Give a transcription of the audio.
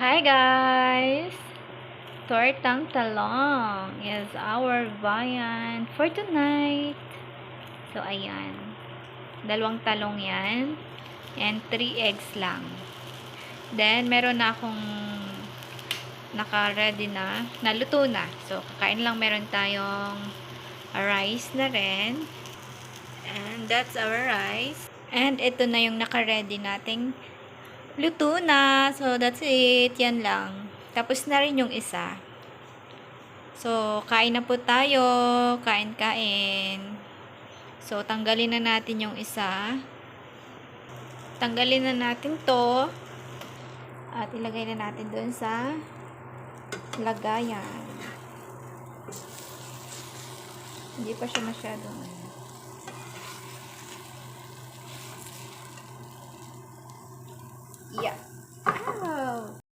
Hi guys! Tortang talong is our viand for tonight. So, ayan. 2 talong yan. And 3 eggs lang. Then, meron na akong naka-ready na. Naluto na. So, kakain lang. Meron tayong rice na rin. And that's our rice. And ito na yung naka-ready nating luto na. So, that's it. Yan lang. Tapos na rin yung isa. So, kain na po tayo. Kain-kain. So, tanggalin na natin yung isa. Tanggalin na natin to. At ilagay na natin doon sa lagayan. Hindi pa siya masyadong